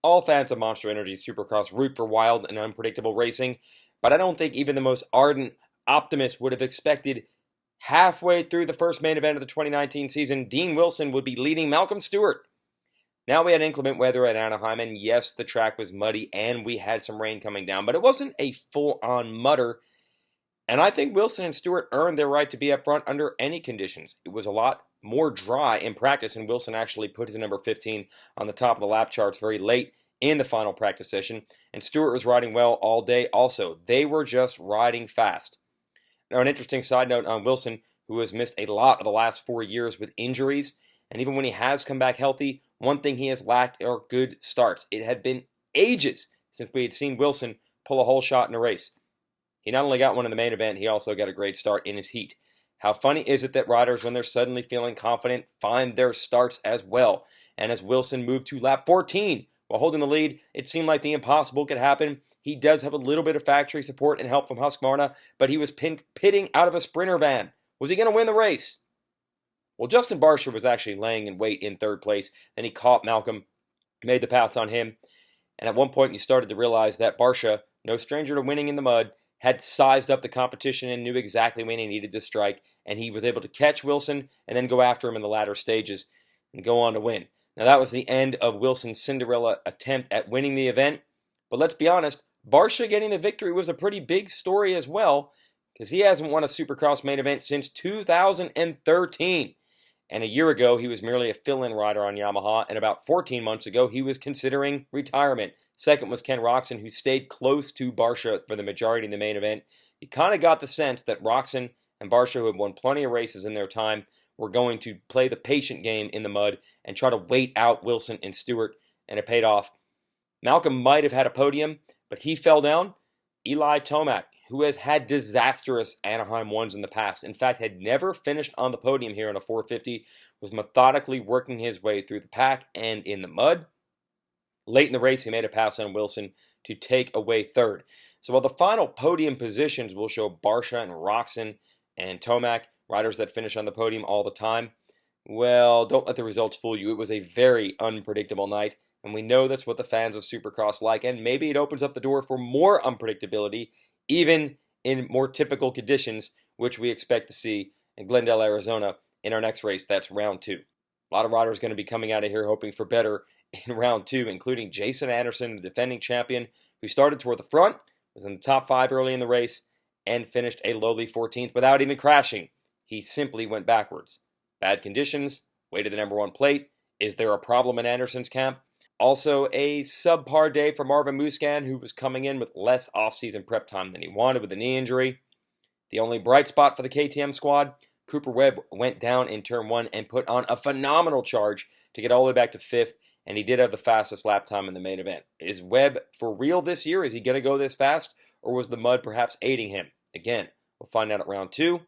All fans of Monster Energy Supercross root for wild and unpredictable racing, but I don't think even the most ardent optimist would have expected halfway through the first main event of the 2019 season, Dean Wilson would be leading Malcolm Stewart. Now we had inclement weather at Anaheim, and yes, the track was muddy and we had some rain coming down, but it wasn't a full-on mutter. And I think Wilson and Stewart earned their right to be up front under any conditions. It was a lot more dry in practice, and Wilson actually put his number 15 on the top of the lap charts very late in the final practice session. And Stewart was riding well all day also. They were just riding fast. Now, an interesting side note on Wilson, who has missed a lot of the last 4 years with injuries, and even when he has come back healthy, one thing he has lacked are good starts. It had been ages since we had seen Wilson pull a whole shot in a race. He not only got one in the main event, he also got a great start in his heat. How funny is it that riders, when they're suddenly feeling confident, find their starts as well? And as Wilson moved to lap 14 while holding the lead, it seemed like the impossible could happen. He does have a little bit of factory support and help from Husqvarna, but he was pitting out of a sprinter van. Was he going to win the race? Well, Justin Barcia was actually laying in wait in third place. Then he caught Malcolm, made the pass on him. And at one point, you started to realize that Barcia, no stranger to winning in the mud, had sized up the competition and knew exactly when he needed to strike, and he was able to catch Wilson and then go after him in the latter stages and go on to win. Now, that was the end of Wilson's Cinderella attempt at winning the event, but let's be honest, Barcia getting the victory was a pretty big story as well, because he hasn't won a Supercross main event since 2013. And a year ago, he was merely a fill-in rider on Yamaha, and about 14 months ago, he was considering retirement. Second was Ken Roczen, who stayed close to Barcia for the majority of the main event. You kind of got the sense that Roczen and Barcia, who had won plenty of races in their time, were going to play the patient game in the mud and try to wait out Wilson and Stewart, and it paid off. Malcolm might have had a podium, but he fell down. Eli Tomac, who has had disastrous Anaheim ones in the past, in fact had never finished on the podium here in a 450, was methodically working his way through the pack and in the mud. Late in the race, he made a pass on Wilson to take away third. So while the final podium positions will show Barcia and Roczen and Tomac, riders that finish on the podium all the time, well, don't let the results fool you. It was a very unpredictable night, and we know that's what the fans of Supercross like, and maybe it opens up the door for more unpredictability, even in more typical conditions, which we expect to see in Glendale, Arizona in our next race. That's round 2. A lot of riders going to be coming out of here hoping for better in round 2, including Jason Anderson, the defending champion, who started toward the front, was in the top 5 early in the race, and finished a lowly 14th without even crashing. He simply went backwards. Bad conditions, way to the number 1 plate. Is there a problem in Anderson's camp? Also, a subpar day for Marvin Musquin, who was coming in with less off-season prep time than he wanted with a knee injury. The only bright spot for the KTM squad, Cooper Webb went down in turn 1 and put on a phenomenal charge to get all the way back to 5th, and he did have the fastest lap time in the main event. Is Webb for real this year? Is he going to go this fast, or was the mud perhaps aiding him? Again, we'll find out at round 2.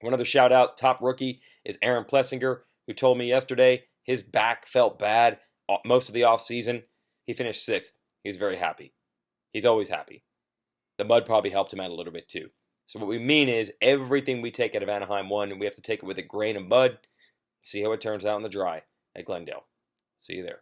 One other shout-out, top rookie, is Aaron Plessinger, who told me yesterday his back felt bad most of the offseason. He finished 6th. He's very happy. He's always happy. The mud probably helped him out a little bit too. So what we mean is everything we take out of Anaheim 1, we have to take it with a grain of mud, see how it turns out in the dry at Glendale. See you there.